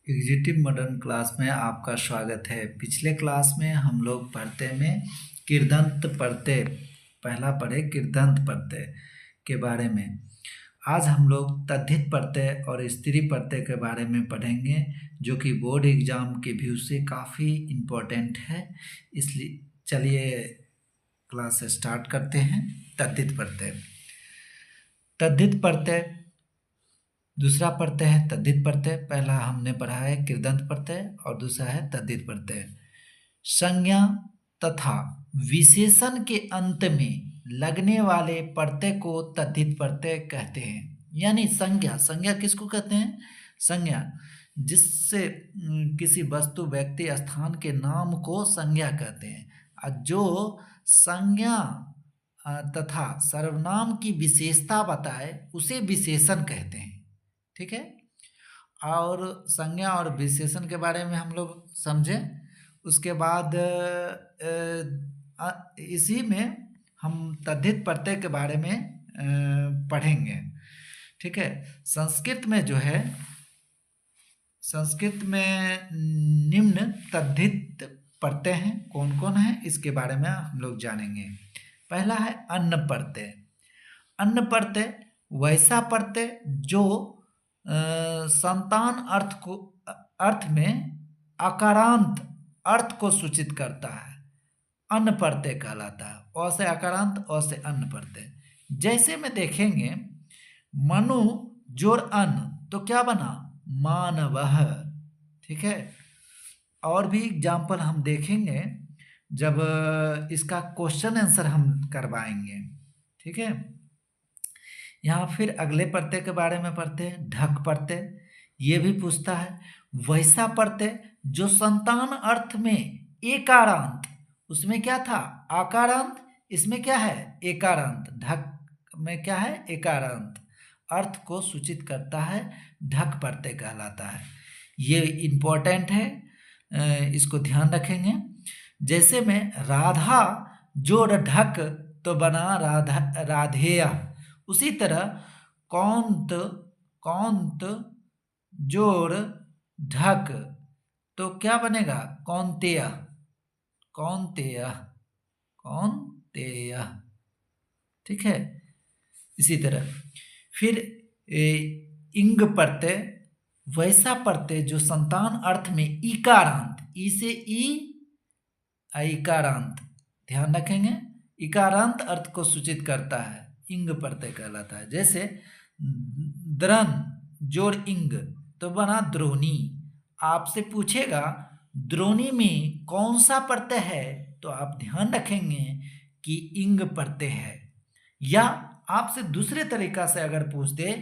Executive modern class में आपका स्वागत है। पिछले क्लास में हम लोग पढ़ते में कृदंत प्रत्यय पहला पढ़े कृदंत प्रत्यय के बारे में। आज हम लोग तद्धित प्रत्यय और स्त्री प्रत्यय के बारे में पढ़ेंगे, जो कि बोर्ड एग्जाम के व्यू से काफ़ी इम्पोर्टेंट है। इसलिए चलिए क्लास स्टार्ट करते हैं। तद्धित प्रत्यय, तद्धित प्रत्यय दूसरा प्रत्यय है तद्धित प्रत्यय। पहला हमने पढ़ा है कृदंत प्रत्यय और दूसरा है तद्धित प्रत्यय। संज्ञा तथा विशेषण के अंत में लगने वाले प्रत्यय को तद्धित प्रत्यय कहते हैं। यानी संज्ञा, संज्ञा किसको कहते हैं? संज्ञा जिससे किसी वस्तु, व्यक्ति, स्थान के नाम को संज्ञा कहते हैं। और जो संज्ञा तथा सर्वनाम की विशेषता बताए उसे विशेषण कहते हैं। ठीक है। और संज्ञा और विशेषण के बारे में हम लोग समझें। उसके बाद इसी में हम तद्धित प्रत्यय के बारे में पढ़ेंगे। ठीक है। संस्कृत में जो है, संस्कृत में निम्न तद्धित प्रत्यय हैं। कौन कौन है इसके बारे में हम लोग जानेंगे। पहला है अन्न प्रत्यय। अन्न प्रत्यय वैसा प्रत्यय जो संतान अर्थ में अकारांत अर्थ को सूचित करता है, अन्न प्रत्यय कहलाता है। अ से अकारांत, अ से अन्न प्रत्यय। जैसे में देखेंगे मनु जोड़ अन्न, तो क्या बना? मानवः। ठीक है। और भी एग्जाम्पल हम देखेंगे जब इसका क्वेश्चन आंसर हम करवाएंगे। ठीक है। यहाँ फिर अगले प्रत्यय के बारे में पढ़ते हैं। ढक प्रत्यय, ये भी पूछता है वैसा प्रत्यय जो संतान अर्थ में एकारांत, उसमें क्या था? आकारांत, इसमें क्या है? एकारांत। ढक में क्या है? एकारांत अर्थ को सूचित करता है, ढक प्रत्यय कहलाता है। ये इम्पोर्टेंट है, इसको ध्यान रखेंगे। जैसे में राधा जोड़ ढक तो बना राधा राधेया। उसी तरह कौंत, कौंत जोड़ ढक तो क्या बनेगा? कौंतेय, कौंतेय, कौंतेय। ठीक है। इसी तरह फिर इंग प्रत्यय वैसा प्रत्यय जो संतान अर्थ में इकारांत, ई से ई, इकारांत, ध्यान रखेंगे, इकारांत अर्थ को सूचित करता है, इंग प्रत्यय कहलाता है। जैसे द्रन जोड़ इंग तो बना द्रोणी। आपसे पूछेगा द्रोणी में कौन सा प्रत्यय है, तो आप ध्यान रखेंगे कि इंग प्रत्यय है। या आपसे दूसरे तरीका से अगर पूछ दे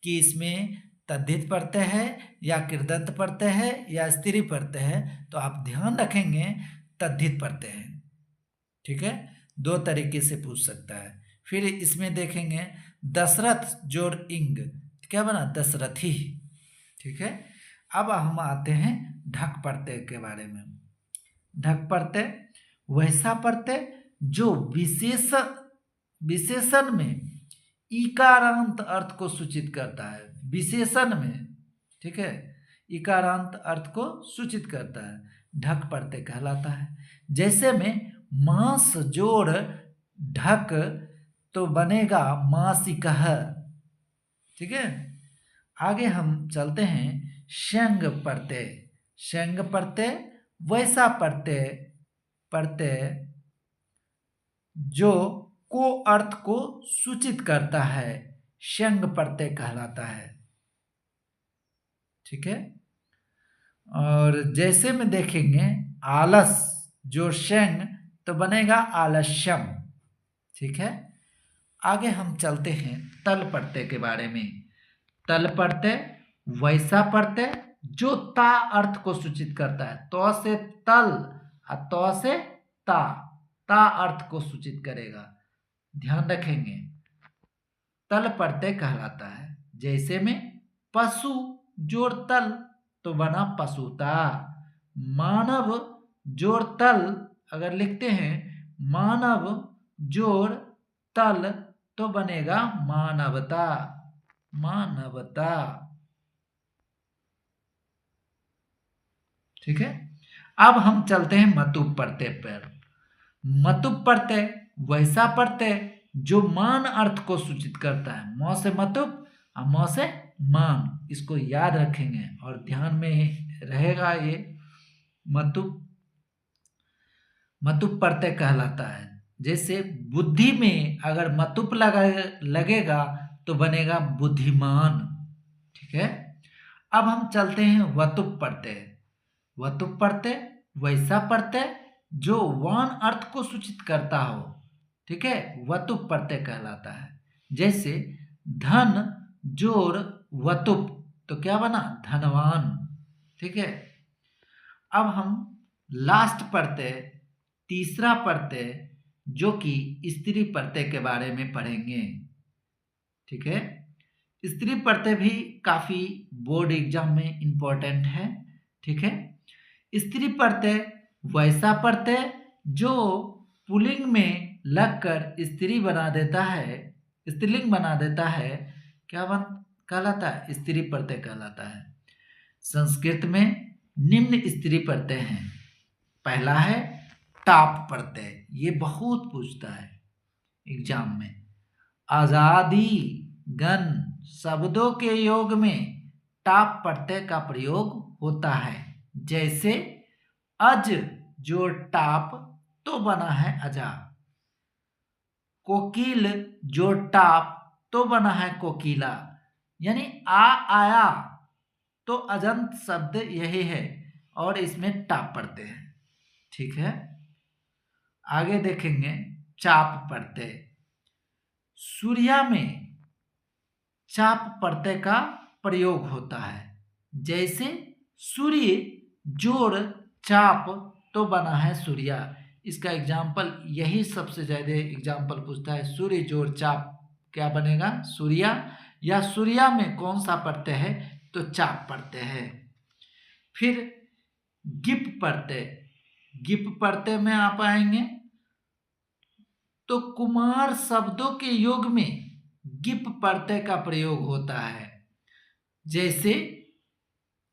कि इसमें तद्धित प्रत्यय है या कृदंत प्रत्यय है या स्त्री प्रत्यय है, तो आप ध्यान रखेंगे तद्धित प्रत्यय है। ठीक है। दो तरीके से पूछ सकता है। फिर इसमें देखेंगे दशरथ जोड़ इंग, क्या बना? दशरथी। ठीक है। अब हम आते हैं ढक प्रत्यय के बारे में। ढक प्रत्यय वैसा प्रत्यय जो विशेषण में इकारांत अर्थ को सूचित करता है। विशेषण में, ठीक है, इकारांत अर्थ को सूचित करता है, ढक प्रत्यय कहलाता है। जैसे में मांस जोड़ ढक तो बनेगा मासिकः। ठीक है। आगे हम चलते हैं शंग प्रत्यय। शंग प्रत्यय वैसा प्रत्यय जो को अर्थ को सूचित करता है, शंग प्रत्यय कहलाता है। ठीक है। और जैसे में देखेंगे आलस जो शंग तो बनेगा आलस्यम। ठीक है। आगे हम चलते हैं तल प्रत्यय के बारे में। तल प्रत्यय वैसा प्रत्यय जो ता अर्थ को सूचित करता है। तो से तल और तो से ता अर्थ को सूचित करेगा, ध्यान रखेंगे, तल प्रत्यय कहलाता है। जैसे में पशु जोड़ तल तो बना पशुता। मानव जोड़ तल अगर लिखते हैं मानव जोड़ तल तो बनेगा मानवता, मानवता। ठीक है। अब हम चलते हैं मतुप प्रत्यय पर। मतुप प्रत्यय वैसा प्रत्यय जो मान अर्थ को सूचित करता है। म से मतुप और म से मान, इसको याद रखेंगे और ध्यान में रहेगा ये। मतुप प्रत्यय कहलाता है। जैसे बुद्धि में अगर मतुप लगेगा तो बनेगा बुद्धिमान। ठीक है। अब हम चलते हैं वतुप प्रत्यय। वतुप प्रत्यय वैसा प्रत्यय जो वान अर्थ को सूचित करता हो। ठीक है, वतुप प्रत्यय कहलाता है। जैसे धन जोड़ वतुप, तो क्या बना? धनवान। ठीक है। अब हम लास्ट प्रत्यय, तीसरा प्रत्यय जो कि स्त्री प्रत्यय के बारे में पढ़ेंगे। ठीक है। स्त्री प्रत्यय भी काफी बोर्ड एग्जाम में इंपॉर्टेंट है। ठीक है। स्त्री प्रत्यय वैसा प्रत्यय जो पुल्लिंग में लगकर स्त्री बना देता है, स्त्रीलिंग बना देता है। क्या कहलाता है? स्त्री प्रत्यय कहलाता है। संस्कृत में निम्न स्त्री प्रत्यय हैं। पहला है टाप प्रत्यय, ये बहुत पूछता है एग्जाम में। आजादी गण शब्दों के योग में टाप प्रत्यय का प्रयोग होता है। जैसे अज जो टाप तो बना है अजा, कोकिल जो टाप तो बना है कोकिला। यानी आया तो अजंत शब्द यही है और इसमें टाप प्रत्यय है। ठीक है। आगे देखेंगे चाप प्रत्यय। सूर्या में चाप प्रत्यय का प्रयोग होता है। जैसे सूर्य जोड़ चाप तो बना है सूर्या। इसका एग्जाम्पल, यही सबसे ज्यादा एग्जाम्पल पूछता है। सूर्य जोड़ चाप क्या बनेगा? सूर्या। या सूर्या में कौन सा प्रत्यय है? तो चाप प्रत्यय है। फिर गिप प्रत्यय। गिप प्रत्यय में आप आएंगे तो कुमार शब्दों के योग में गिप प्रत्यय का प्रयोग होता है। जैसे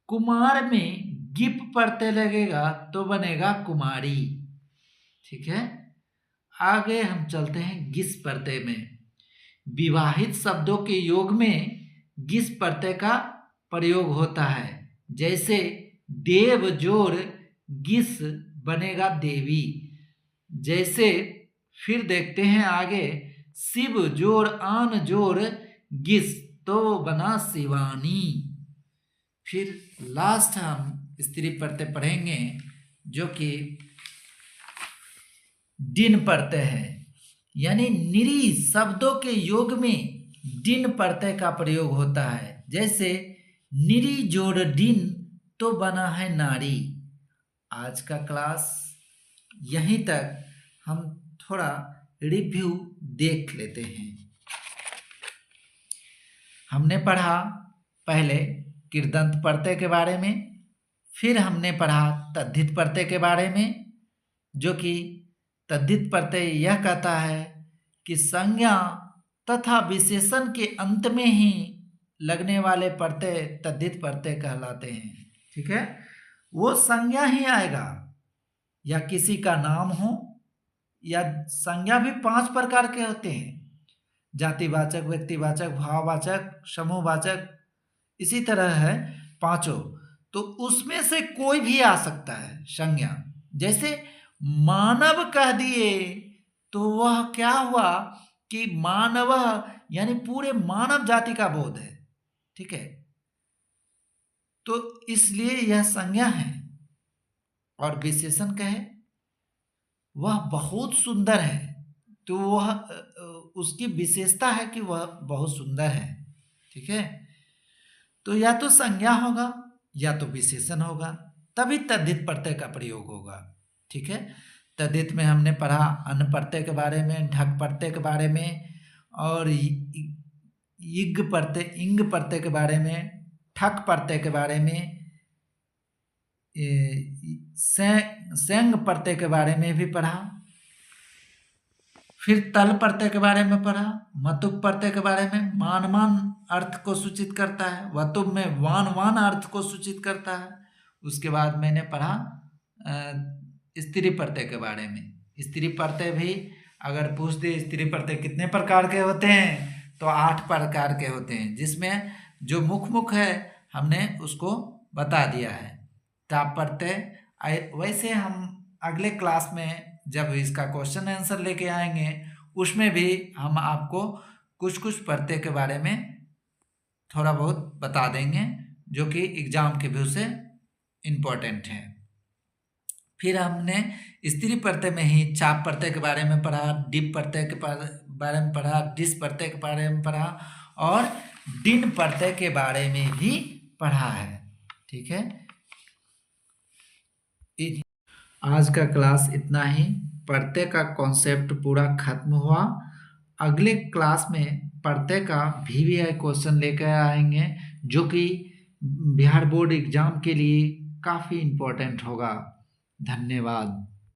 कुमार में गिप प्रत्यय लगेगा तो बनेगा कुमारी। ठीक है। आगे हम चलते हैं गिस प्रत्यय में। विवाहित शब्दों के योग में गिस प्रत्यय का प्रयोग होता है। जैसे देव जोड़ गिस बनेगा देवी। जैसे फिर देखते हैं आगे, शिव जोड़ आन जोड़ गिस तो बना शिवानी। फिर लास्ट हम स्त्री प्रत्यय पढ़ेंगे जो कि डिन प्रत्यय है। यानी निरी शब्दों के योग में डिन प्रत्यय का प्रयोग होता है। जैसे निरी जोड़ डिन तो बना है नारी। आज का क्लास यहीं तक, हम थोड़ा रिव्यू देख लेते हैं। हमने पढ़ा पहले कृदंत प्रत्यय के बारे में, फिर हमने पढ़ा तद्धित प्रत्यय के बारे में, जो कि तद्धित प्रत्यय यह कहता है कि संज्ञा तथा विशेषण के अंत में ही लगने वाले प्रत्यय तद्धित प्रत्यय कहलाते हैं। ठीक है। वो संज्ञा ही आएगा, या किसी का नाम हो, या संज्ञा भी 5 प्रकार के होते हैं। जातिवाचक, व्यक्तिवाचक, भाववाचक, समूहवाचक, इसी तरह है 5। तो उसमें से कोई भी आ सकता है संज्ञा। जैसे मानव कह दिए तो वह क्या हुआ कि मानव यानी पूरे मानव जाति का बोध है। ठीक है। तो इसलिए यह संज्ञा है। और विशेषण कहे वह बहुत सुंदर है, तो वह उसकी विशेषता है कि वह बहुत सुंदर है। ठीक है। तो या तो संज्ञा होगा या तो विशेषण होगा, तभी तद्धित प्रत्यय का प्रयोग होगा। ठीक है। तद्धित में हमने पढ़ा अन्न प्रत्यय के बारे में, ढक प्रत्यय के बारे में, और इग प्रत्यय, इंग प्रत्यय के बारे में, ठक प्रत्यय के बारे में, सेंग प्रत्यय के बारे में भी पढ़ा। फिर तल प्रत्यय के बारे में पढ़ा। मतुप प्रत्यय के बारे में मान अर्थ को सूचित करता है। वतुप में वान अर्थ को सूचित करता है। उसके बाद मैंने पढ़ा स्त्री प्रत्यय के बारे में। स्त्री प्रत्यय भी अगर पूछ दे स्त्री प्रत्यय कितने प्रकार के होते हैं तो 8 प्रकार के होते हैं, जिसमें जो मुख है हमने उसको बता दिया है। टाप प्रत्यय वैसे हम अगले क्लास में जब इसका क्वेश्चन आंसर लेके आएंगे उसमें भी हम आपको कुछ कुछ प्रत्यय के बारे में थोड़ा बहुत बता देंगे जो कि एग्जाम के व्यू से इम्पोर्टेंट है। फिर हमने स्त्री प्रत्यय में ही चाप प्रत्यय के बारे में पढ़ा, डिप प्रत्यय के बारे में पढ़ा, डिस प्रत्यय के बारे में पढ़ा और डिन प्रत्यय के बारे में भी पढ़ा है। ठीक है, आज का क्लास इतना ही। प्रत्यय का कॉन्सेप्ट पूरा खत्म हुआ। अगले क्लास में प्रत्यय का VVI क्वेश्चन लेकर आएंगे जो कि बिहार बोर्ड एग्जाम के लिए काफ़ी इम्पोर्टेंट होगा। धन्यवाद।